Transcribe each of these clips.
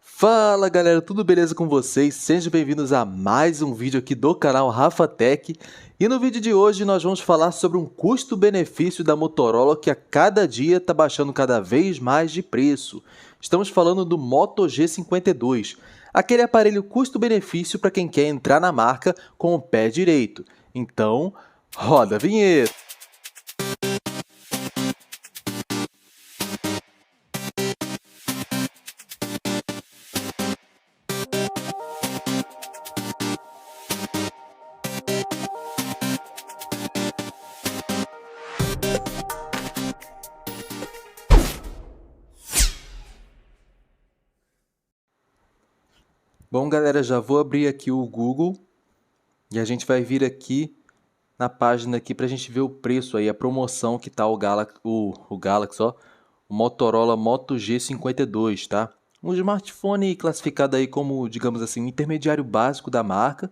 Fala galera, tudo beleza com vocês? Sejam bem-vindos a mais um vídeo aqui do canal Rafa Tech. E no vídeo de hoje nós vamos falar sobre um custo-benefício da Motorola que a cada dia está baixando cada vez mais de preço. Estamos falando do Moto G52, aquele aparelho custo-benefício para quem quer entrar na marca com o pé direito. Então, roda a vinheta! Bom, galera, já vou abrir aqui o Google e a gente vai vir aqui na página aqui para a gente ver o preço aí, a promoção que tá o Galaxy, ó, o Motorola Moto G52, tá? Um smartphone classificado aí como, digamos assim, um intermediário básico da marca,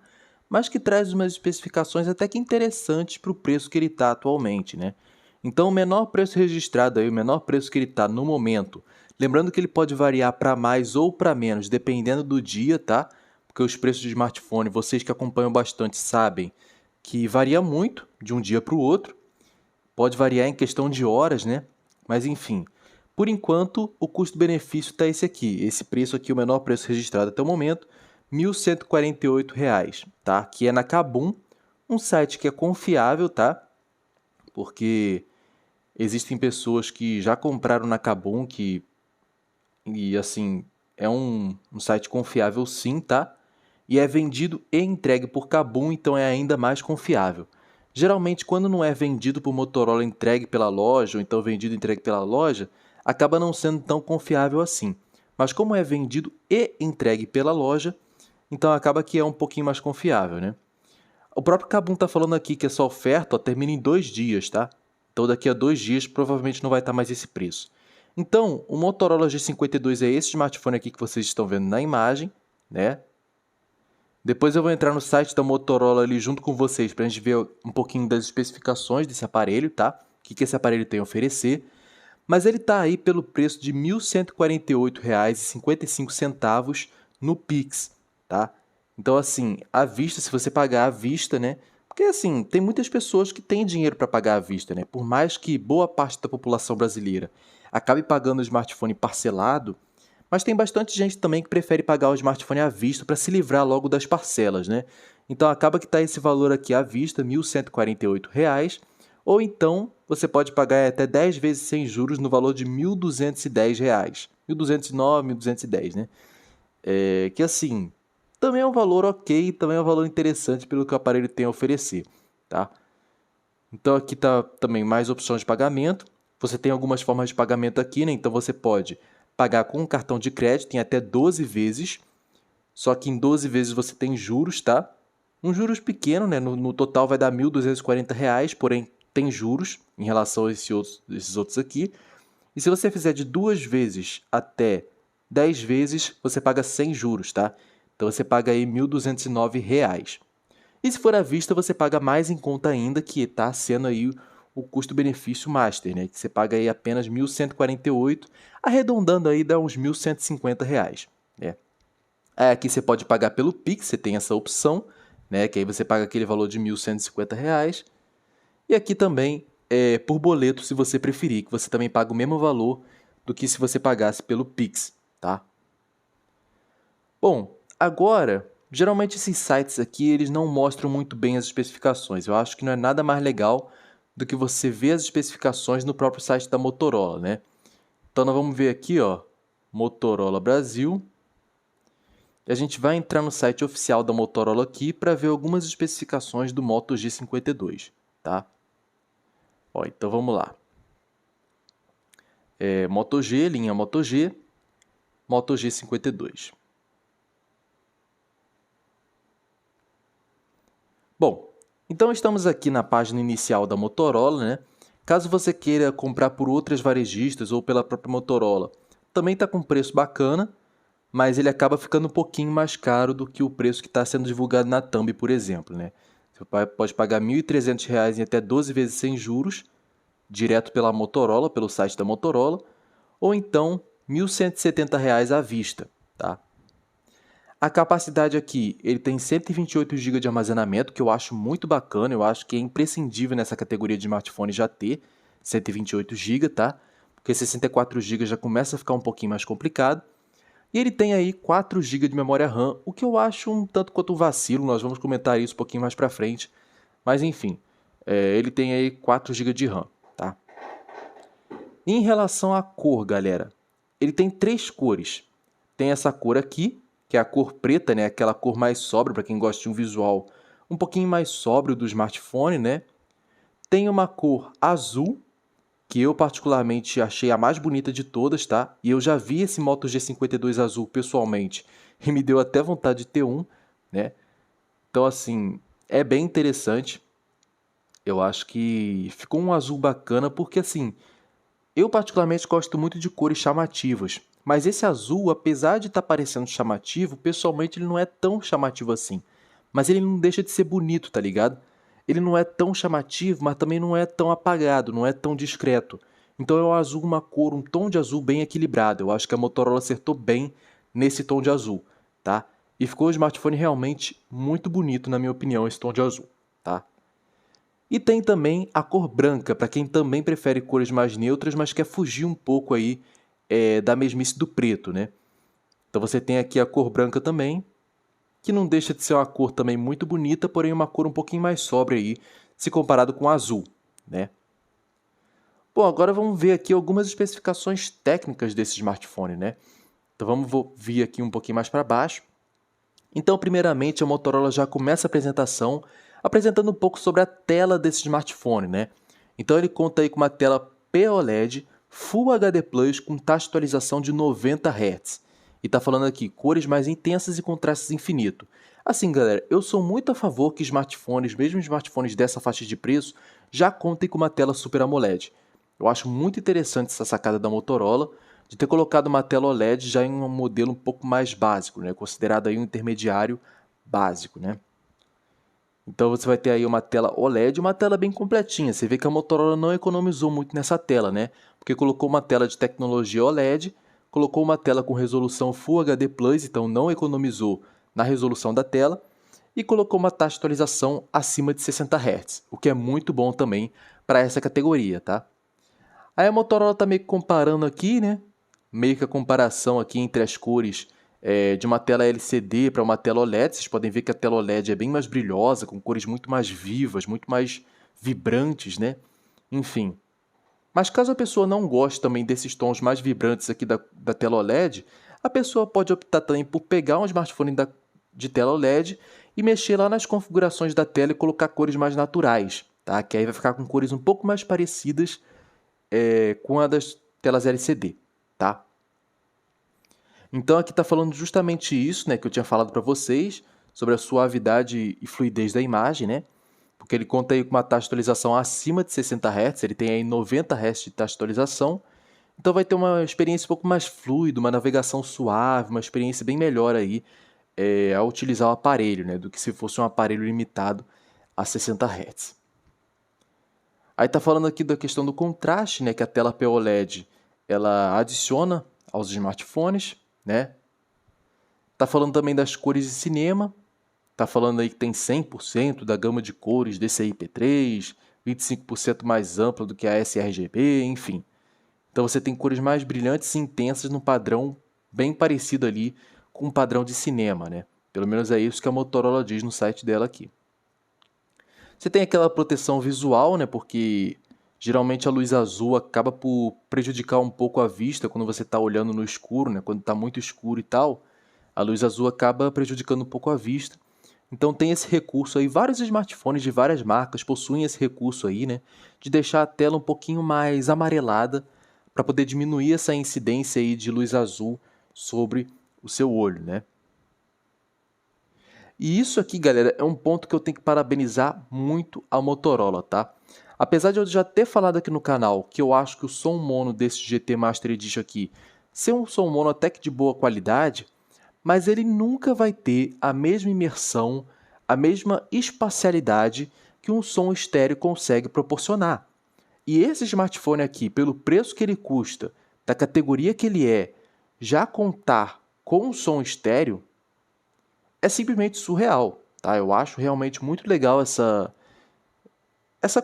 mas que traz umas especificações até que interessantes para o preço que ele está atualmente, né? Então, o menor preço registrado aí, o menor preço que ele está no momento, lembrando que ele pode variar para mais ou para menos, dependendo do dia, tá? Porque os preços de smartphone, vocês que acompanham bastante sabem que varia muito de um dia para o outro, pode variar em questão de horas, né? Mas enfim, por enquanto o custo-benefício está esse aqui, esse preço aqui, o menor preço registrado até o momento, R$ 1.148, tá? Que é na Kabum, um site que é confiável, tá? Porque existem pessoas que já compraram na Kabum, e assim, é um site confiável sim, tá? E é vendido e entregue por Kabum, então é ainda mais confiável. Geralmente, quando não é vendido por Motorola entregue pela loja, ou então vendido e entregue pela loja, acaba não sendo tão confiável assim. Mas como é vendido e entregue pela loja, então acaba que é um pouquinho mais confiável, né? O próprio Kabum está falando aqui que essa oferta termina em 2 dias, tá? Então daqui a 2 dias provavelmente não vai estar mais esse preço. Então, o Motorola G52 é esse smartphone aqui que vocês estão vendo na imagem, né? Depois eu vou entrar no site da Motorola ali junto com vocês para a gente ver um pouquinho das especificações desse aparelho, tá? O que esse aparelho tem a oferecer. Mas ele está aí pelo preço de R$ 1.148,55 no Pix, tá? Então, assim, à vista, se você pagar à vista, né? Porque, assim, tem muitas pessoas que têm dinheiro para pagar à vista, né? Por mais que boa parte da população brasileira acabe pagando o smartphone parcelado, mas tem bastante gente também que prefere pagar o smartphone à vista para se livrar logo das parcelas, né? Então acaba que está esse valor aqui à vista, R$ 1.148, ou então você pode pagar até 10 vezes sem juros no valor de R$ 1.210. 1.209, 1.210, né? Que assim, também é um valor ok, também é um valor interessante pelo que o aparelho tem a oferecer, tá? Então aqui está também mais opções de pagamento. Você tem algumas formas de pagamento aqui, né? Então você pode pagar com um cartão de crédito em até 12 vezes, só que em 12 vezes você tem juros, tá? Um juros pequeno, né? No total vai dar R$ 1.240, porém tem juros em relação a esses outros aqui. E se você fizer de 2 vezes até 10 vezes, você paga sem juros, tá? Então você paga aí R$ 1.209. E se for à vista, você paga mais em conta ainda, que está sendo aí o custo-benefício Master, né? Que você paga aí apenas R$ 1.148, arredondando aí dá uns R$ 1.150, né? Aí aqui você pode pagar pelo Pix, você tem essa opção, né? Que aí você paga aquele valor de R$ 1.150. E aqui também por boleto, se você preferir, que você também paga o mesmo valor do que se você pagasse pelo Pix, tá? Bom, agora, geralmente esses sites aqui, eles não mostram muito bem as especificações. Eu acho que não é nada mais legal do que você ver as especificações no próprio site da Motorola, né? Então nós vamos ver aqui, ó, Motorola Brasil. E a gente vai entrar no site oficial da Motorola aqui para ver algumas especificações do Moto G52, tá? Ó, então vamos lá. Moto G, linha Moto G, Moto G52. Bom, então estamos aqui na página inicial da Motorola, né? Caso você queira comprar por outras varejistas ou pela própria Motorola, também está com preço bacana, mas ele acaba ficando um pouquinho mais caro do que o preço que está sendo divulgado na Thumb, por exemplo, né? Você pode pagar R$ 1.300 em até 12 vezes sem juros, direto pela Motorola, pelo site da Motorola, ou então R$ 1.170 à vista, tá? A capacidade aqui, ele tem 128 GB de armazenamento, que eu acho muito bacana, eu acho que é imprescindível nessa categoria de smartphone já ter 128 GB, tá? Porque 64 GB já começa a ficar um pouquinho mais complicado. E ele tem aí 4 GB de memória RAM, o que eu acho um tanto quanto um vacilo, nós vamos comentar isso um pouquinho mais pra frente. Mas enfim, ele tem aí 4 GB de RAM, tá? Em relação à cor, galera, ele tem 3 cores. Tem essa cor aqui, que é a cor preta, né? Aquela cor mais sóbria, para quem gosta de um visual um pouquinho mais sóbrio do smartphone, né? Tem uma cor azul, que eu particularmente achei a mais bonita de todas, tá? E eu já vi esse Moto G52 azul pessoalmente e me deu até vontade de ter um, né? Então, assim, é bem interessante. Eu acho que ficou um azul bacana porque, assim, eu particularmente gosto muito de cores chamativas. Mas esse azul, apesar de estar parecendo chamativo, pessoalmente ele não é tão chamativo assim. Mas ele não deixa de ser bonito, tá ligado? Ele não é tão chamativo, mas também não é tão apagado, não é tão discreto. Então é um azul, uma cor, um tom de azul bem equilibrado. Eu acho que a Motorola acertou bem nesse tom de azul, tá? E ficou um smartphone realmente muito bonito, na minha opinião, esse tom de azul, tá? E tem também a cor branca, para quem também prefere cores mais neutras, mas quer fugir um pouco aí da mesmice do preto, né? Então você tem aqui a cor branca também, que não deixa de ser uma cor também muito bonita, porém uma cor um pouquinho mais sóbria aí, se comparado com o azul, né? Bom, agora vamos ver aqui algumas especificações técnicas desse smartphone, né? Então vamos vir aqui um pouquinho mais para baixo. Então, primeiramente, a Motorola já começa a apresentação apresentando um pouco sobre a tela desse smartphone, né? Então ele conta aí com uma tela POLED Full HD Plus com taxa de atualização de 90 Hz. E tá falando aqui, cores mais intensas e contrastes infinito. Assim, galera, eu sou muito a favor que smartphones, mesmo smartphones dessa faixa de preço, já contem com uma tela Super AMOLED. Eu acho muito interessante essa sacada da Motorola de ter colocado uma tela OLED já em um modelo um pouco mais básico, né? Considerado aí um intermediário básico, né? Então você vai ter aí uma tela OLED, uma tela bem completinha. Você vê que a Motorola não economizou muito nessa tela, né? Porque colocou uma tela de tecnologia OLED, colocou uma tela com resolução Full HD Plus, então não economizou na resolução da tela, e colocou uma taxa de atualização acima de 60 Hz, o que é muito bom também para essa categoria, tá? Aí a Motorola está meio que comparando aqui, né? Meio que a comparação aqui entre as cores de uma tela LCD para uma tela OLED. Vocês podem ver que a tela OLED é bem mais brilhosa, com cores muito mais vivas, muito mais vibrantes, né? Enfim. Mas caso a pessoa não goste também desses tons mais vibrantes aqui da tela OLED, a pessoa pode optar também por pegar um smartphone de tela OLED e mexer lá nas configurações da tela e colocar cores mais naturais, tá? Que aí vai ficar com cores um pouco mais parecidas com a das telas LCD, tá? Então aqui está falando justamente isso, né, que eu tinha falado para vocês, sobre a suavidade e fluidez da imagem, né? Porque ele conta aí com uma taxa de atualização acima de 60 Hz, ele tem aí 90 Hz de taxa de atualização, então vai ter uma experiência um pouco mais fluida, uma navegação suave, uma experiência bem melhor aí ao utilizar o aparelho, né, do que se fosse um aparelho limitado a 60 Hz. Aí está falando aqui da questão do contraste, né, que a tela POLED ela adiciona aos smartphones, né? Tá falando também das cores de cinema, tá falando aí que tem 100% da gama de cores DCI-P3, 25% mais ampla do que a sRGB, enfim. Então você tem cores mais brilhantes e intensas no padrão bem parecido ali com o padrão de cinema, né? Pelo menos é isso que a Motorola diz no site dela aqui. Você tem aquela proteção visual, né? Porque geralmente a luz azul acaba por prejudicar um pouco a vista quando você está olhando no escuro, né? Quando está muito escuro e tal, a luz azul acaba prejudicando um pouco a vista. Então tem esse recurso aí, vários smartphones de várias marcas possuem esse recurso aí, né? De deixar a tela um pouquinho mais amarelada para poder diminuir essa incidência aí de luz azul sobre o seu olho, né? E isso aqui, galera, é um ponto que eu tenho que parabenizar muito a Motorola, tá? Apesar de eu já ter falado aqui no canal que eu acho que o som mono desse GT Master Edition aqui ser um som mono até que de boa qualidade, mas ele nunca vai ter a mesma imersão, a mesma espacialidade que um som estéreo consegue proporcionar. E esse smartphone aqui, pelo preço que ele custa, da categoria que ele é, já contar com som estéreo é simplesmente surreal, tá? Eu acho realmente muito legal essa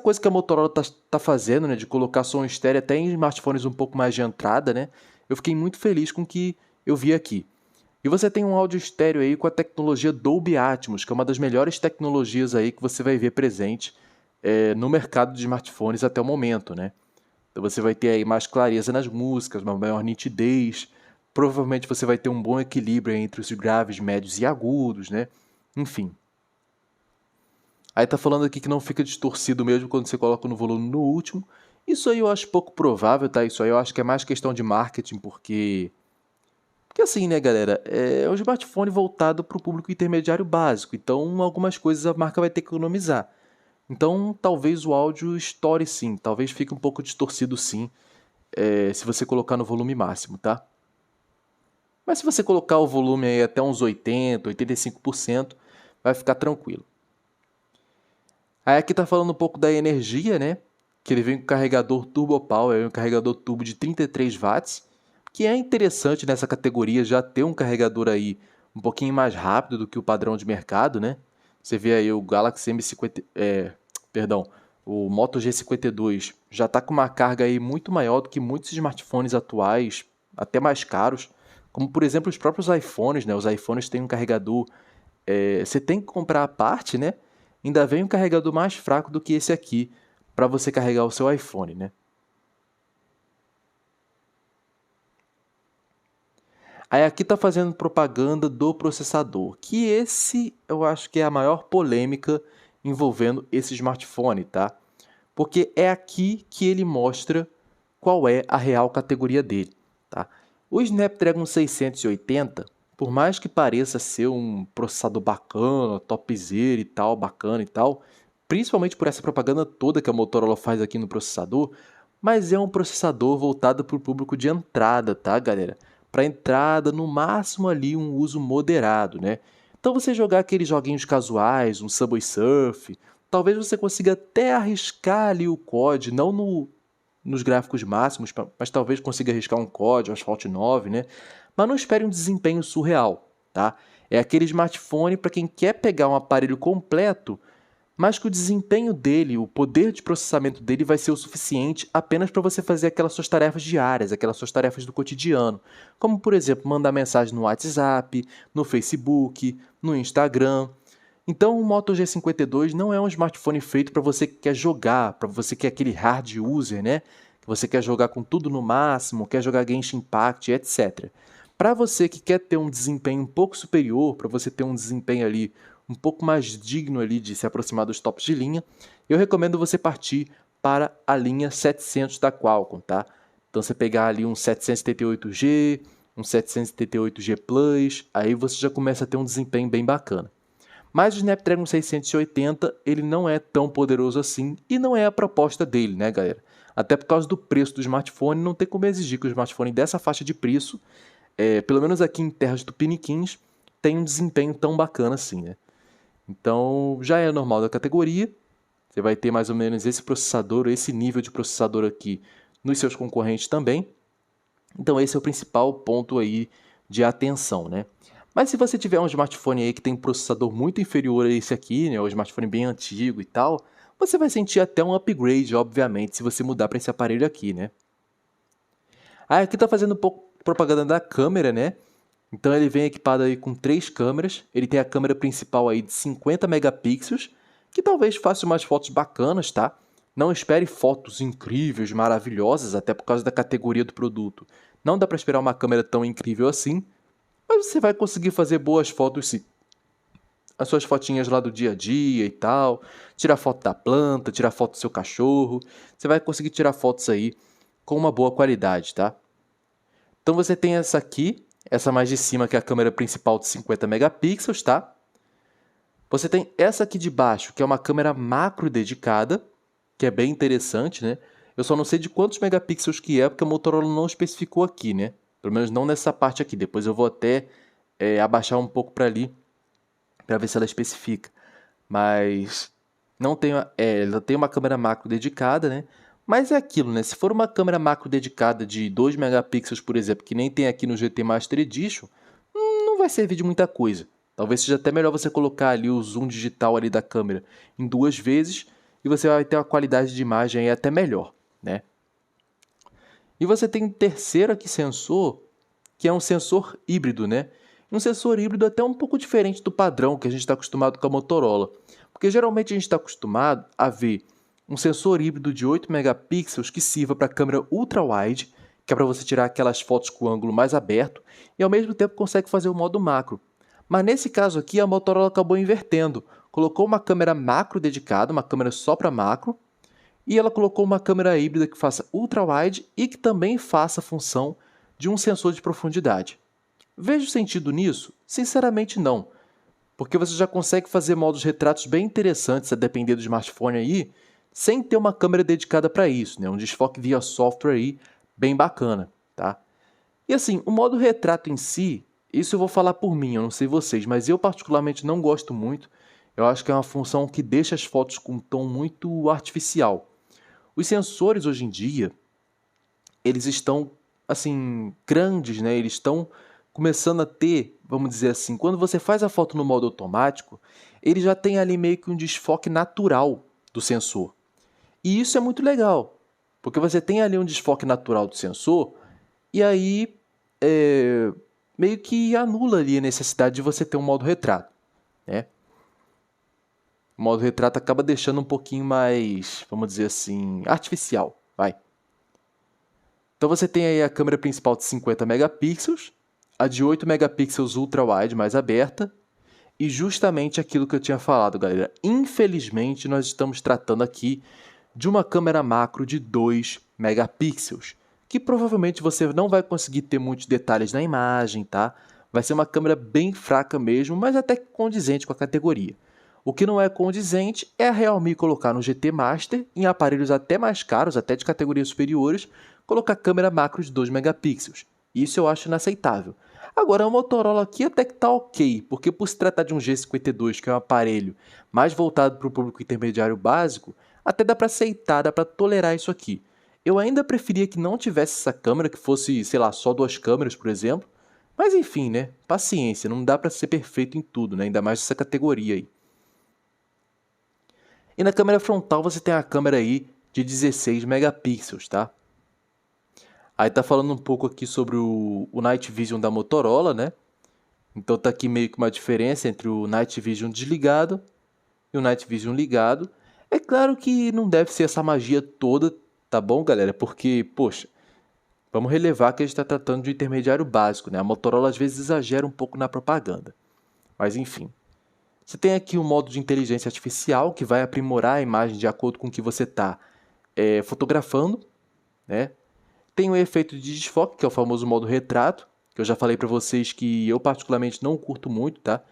coisa que a Motorola tá fazendo, né, de colocar som estéreo até em smartphones um pouco mais de entrada, né? Eu fiquei muito feliz com o que eu vi aqui. E você tem um áudio estéreo aí com a tecnologia Dolby Atmos, que é uma das melhores tecnologias aí que você vai ver presente no mercado de smartphones até o momento, né? Então você vai ter aí mais clareza nas músicas, uma maior nitidez. Provavelmente você vai ter um bom equilíbrio entre os graves, médios e agudos, né? Enfim. Aí tá falando aqui que não fica distorcido mesmo quando você coloca no volume no último. Isso aí eu acho pouco provável, tá? Isso aí eu acho que é mais questão de marketing, porque assim, né, galera, é um smartphone voltado para o público intermediário básico, então algumas coisas a marca vai ter que economizar. Então, talvez o áudio estoure sim, talvez fique um pouco distorcido sim, se você colocar no volume máximo, tá? Mas se você colocar o volume aí até uns 80, 85%, vai ficar tranquilo. Aí aqui tá falando um pouco da energia, né? Que ele vem com carregador Turbo Power, um carregador turbo de 33 watts, que é interessante nessa categoria já ter um carregador aí um pouquinho mais rápido do que o padrão de mercado, né? Você vê aí o Galaxy M50, o Moto G52 já está com uma carga aí muito maior do que muitos smartphones atuais, até mais caros, como por exemplo os próprios iPhones, né? Os iPhones têm um carregador, você tem que comprar a parte, né? Ainda vem um carregador mais fraco do que esse aqui para você carregar o seu iPhone, né? Aí aqui está fazendo propaganda do processador, que esse eu acho que é a maior polêmica envolvendo esse smartphone, tá? Porque é aqui que ele mostra qual é a real categoria dele, tá? O Snapdragon 680, por mais que pareça ser um processador bacana, topzera e tal, bacana e tal, principalmente por essa propaganda toda que a Motorola faz aqui no processador, mas é um processador voltado para o público de entrada, tá, galera? Para entrada, no máximo ali um uso moderado, né? Então você jogar aqueles joguinhos casuais, um Subway Surf, talvez você consiga até arriscar ali o COD, não nos gráficos máximos, mas talvez consiga arriscar um COD, um Asphalt 9, né? Mas não espere um desempenho surreal, tá? É aquele smartphone para quem quer pegar um aparelho completo, mas que o desempenho dele, o poder de processamento dele vai ser o suficiente apenas para você fazer aquelas suas tarefas diárias, aquelas suas tarefas do cotidiano, como por exemplo, mandar mensagem no WhatsApp, no Facebook, no Instagram. Então o Moto G52 não é um smartphone feito para você que quer jogar, para você que é aquele hard user, né? Que você quer jogar com tudo no máximo, quer jogar Genshin Impact, etc. Para você que quer ter um desempenho um pouco superior, para você ter um desempenho ali um pouco mais digno ali de se aproximar dos tops de linha, eu recomendo você partir para a linha 700 da Qualcomm, tá? Então você pegar ali um 778G, um 778G Plus, aí você já começa a ter um desempenho bem bacana. Mas o Snapdragon 680 ele não é tão poderoso assim e não é a proposta dele, né, galera? Até por causa do preço do smartphone, não tem como exigir que o smartphone dessa faixa de preço, pelo menos aqui em terras tupiniquins, tenha um desempenho tão bacana assim, né? Então já é normal da categoria, você vai ter mais ou menos esse processador, esse nível de processador aqui nos seus concorrentes também. Então esse é o principal ponto aí de atenção, né? Mas se você tiver um smartphone aí que tem um processador muito inferior a esse aqui, né, um smartphone bem antigo e tal, você vai sentir até um upgrade, obviamente, se você mudar para esse aparelho aqui, né? Ah, aqui tá fazendo um pouco propaganda da câmera, né? Então ele vem equipado aí com 3 câmeras, ele tem a câmera principal aí de 50 megapixels, que talvez faça umas fotos bacanas, tá? Não espere fotos incríveis, maravilhosas, até por causa da categoria do produto. Não dá para esperar uma câmera tão incrível assim, mas você vai conseguir fazer boas fotos sim. As suas fotinhas lá do dia a dia e tal, tirar foto da planta, tirar foto do seu cachorro, você vai conseguir tirar fotos aí com uma boa qualidade, tá? Então você tem essa aqui, essa mais de cima que é a câmera principal de 50 megapixels, tá? Você tem essa aqui de baixo, que é uma câmera macro dedicada, que é bem interessante, né? Eu só não sei de quantos megapixels que é, porque a Motorola não especificou aqui, né? Pelo menos não nessa parte aqui. Depois eu vou até abaixar um pouco para ali, para ver se ela especifica. Mas não tem, ela tem uma câmera macro dedicada, né? Mas é aquilo, né? Se for uma câmera macro dedicada de 2 megapixels, por exemplo, que nem tem aqui no GT Master Edition, não vai servir de muita coisa. Talvez seja até melhor você colocar ali o zoom digital ali da câmera em 2 vezes e você vai ter uma qualidade de imagem aí até melhor, né? E você tem um terceiro aqui sensor, que é um sensor híbrido, né? Um sensor híbrido até um pouco diferente do padrão que a gente está acostumado com a Motorola. Porque geralmente a gente está acostumado a ver um sensor híbrido de 8 megapixels que sirva para câmera ultra-wide, que é para você tirar aquelas fotos com o ângulo mais aberto, e ao mesmo tempo consegue fazer o modo macro. Mas nesse caso aqui a Motorola acabou invertendo. Colocou uma câmera macro dedicada, uma câmera só para macro, e ela colocou uma câmera híbrida que faça ultra-wide e que também faça a função de um sensor de profundidade. Vejo sentido nisso? Sinceramente não, porque você já consegue fazer modos retratos bem interessantes a depender do smartphone aí, sem ter uma câmera dedicada para isso, né? Um desfoque via software aí bem bacana, tá? E assim, o modo retrato em si, isso eu vou falar por mim, eu não sei vocês, mas eu particularmente não gosto muito. Eu acho que é uma função que deixa as fotos com um tom muito artificial. Os sensores hoje em dia, eles estão assim grandes, né? Eles estão começando a ter, vamos dizer assim, quando você faz a foto no modo automático, ele já tem ali meio que um desfoque natural do sensor. E isso é muito legal, porque você tem ali um desfoque natural do sensor e aí meio que anula ali a necessidade de você ter um modo retrato, né? O modo retrato acaba deixando um pouquinho mais, vamos dizer assim, artificial, vai. Então você tem aí a câmera principal de 50 megapixels, a de 8 megapixels ultra-wide mais aberta, e justamente aquilo que eu tinha falado, galera. Infelizmente, nós estamos tratando aqui de uma câmera macro de 2 megapixels, que provavelmente você não vai conseguir ter muitos detalhes na imagem, tá? Vai ser uma câmera bem fraca mesmo, mas até condizente com a categoria. O que não é condizente é a Realme colocar no GT Master, em aparelhos até mais caros, até de categorias superiores, colocar câmera macro de 2 megapixels. Isso eu acho inaceitável. Agora, a Motorola aqui até que tá ok, porque por se tratar de um G52, que é um aparelho mais voltado para o público intermediário básico, até dá para aceitar, dá para tolerar isso aqui. Eu ainda preferia que não tivesse essa câmera, que fosse, sei lá, só 2 câmeras, por exemplo. Mas enfim, né? Paciência, não dá para ser perfeito em tudo, né? Ainda mais nessa categoria aí. E na câmera frontal você tem a câmera aí de 16 megapixels, tá? Aí tá falando um pouco aqui sobre o Night Vision da Motorola, né? Então tá aqui meio que uma diferença entre o Night Vision desligado e o Night Vision ligado. É claro que não deve ser essa magia toda, tá bom, galera? Porque, poxa, vamos relevar que a gente está tratando de um intermediário básico, né? A Motorola às vezes exagera um pouco na propaganda. Mas enfim. Você tem aqui um modo de inteligência artificial que vai aprimorar a imagem de acordo com o que você está fotografando, né? Tem o efeito de desfoque, que é o famoso modo retrato, que eu já falei para vocês que eu particularmente não curto muito, tá?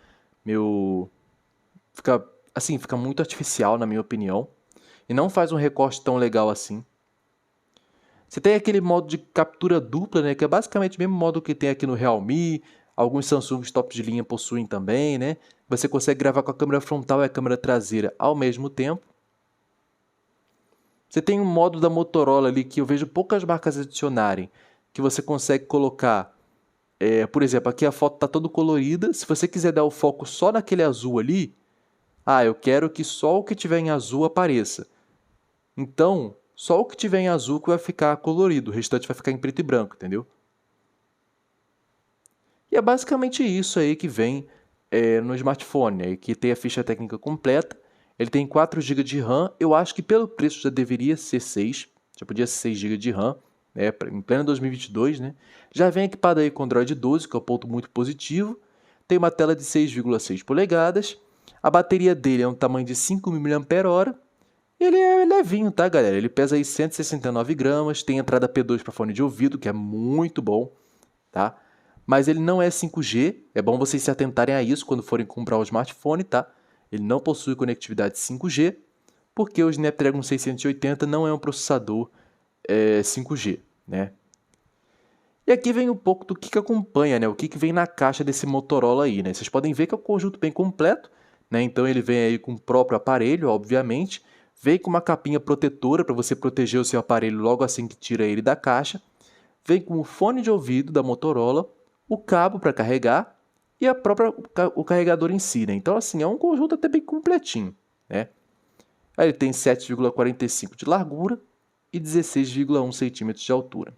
Fica muito artificial na minha opinião e não faz um recorte tão legal assim. Você tem aquele modo de captura dupla, né, que é basicamente o mesmo modo que tem aqui no Realme, alguns Samsung top de linha possuem também, né? Você consegue gravar com a câmera frontal e a câmera traseira ao mesmo tempo. Você tem um modo da Motorola ali que eu vejo poucas marcas adicionarem, que você consegue colocar, por exemplo, aqui a foto está toda colorida, se você quiser dar o foco só naquele azul ali, eu quero que só o que tiver em azul apareça. Então, só o que tiver em azul que vai ficar colorido, o restante vai ficar em preto e branco, entendeu? E é basicamente isso aí que vem no smartphone, né? Que tem a ficha técnica completa. Ele tem 4 GB de RAM, eu acho que pelo preço já deveria ser 6, já podia ser 6 GB de RAM, né? Em pleno 2022, né? Já vem equipado aí com Android 12, que é um ponto muito positivo. Tem uma tela de 6,6 polegadas. A bateria dele é um tamanho de 5.000 mAh. Ele é levinho, tá, galera? Ele pesa aí 169 gramas, tem entrada P2 para fone de ouvido, que é muito bom, tá? Mas ele não é 5G, é bom vocês se atentarem a isso quando forem comprar o smartphone, tá? Ele não possui conectividade 5G, porque o Snapdragon 680 não é um processador 5G, né? E aqui vem um pouco do que acompanha, né? O que vem na caixa desse Motorola aí, né? Vocês podem ver que é um conjunto bem completo, né? Então ele vem aí com o próprio aparelho, obviamente. Vem com uma capinha protetora para você proteger o seu aparelho logo assim que tira ele da caixa. Vem com o fone de ouvido da Motorola, o cabo para carregar e o carregador em si, né? Então, assim, é um conjunto até bem completinho, né? Aí ele tem 7,45 de largura e 16,1 centímetros de altura.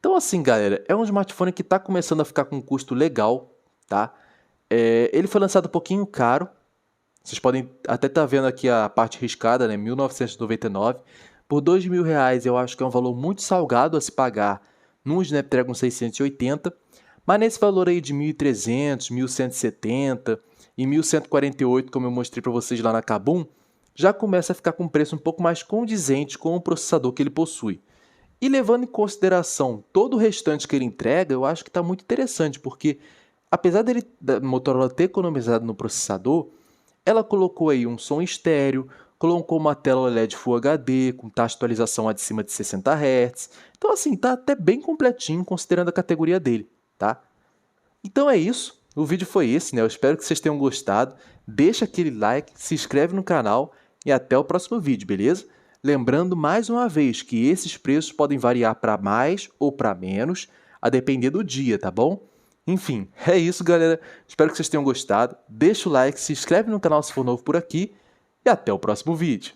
Então, assim, galera, é um smartphone que está começando a ficar com um custo legal, tá? Ele foi lançado um pouquinho caro. Vocês podem até estar vendo aqui a parte riscada, né? 1.999. Por R$ 2.000 eu acho que é um valor muito salgado a se pagar num Snapdragon 680. Mas nesse valor aí de 1.300, 1.170 e 1.148, como eu mostrei para vocês lá na Kabum, já começa a ficar com um preço um pouco mais condizente com o processador que ele possui. E levando em consideração todo o restante que ele entrega, eu acho que está muito interessante, porque apesar da Motorola ter economizado no processador, ela colocou aí um som estéreo, colocou uma tela OLED Full HD, com taxa de atualização acima de 60 Hz. Então, assim, tá até bem completinho, considerando a categoria dele, tá? Então é isso. O vídeo foi esse, né? Eu espero que vocês tenham gostado. Deixa aquele like, se inscreve no canal e até o próximo vídeo, beleza? Lembrando mais uma vez que esses preços podem variar para mais ou para menos, a depender do dia, tá bom? Enfim, é isso, galera. Espero que vocês tenham gostado. Deixa o like, se inscreve no canal se for novo por aqui e até o próximo vídeo.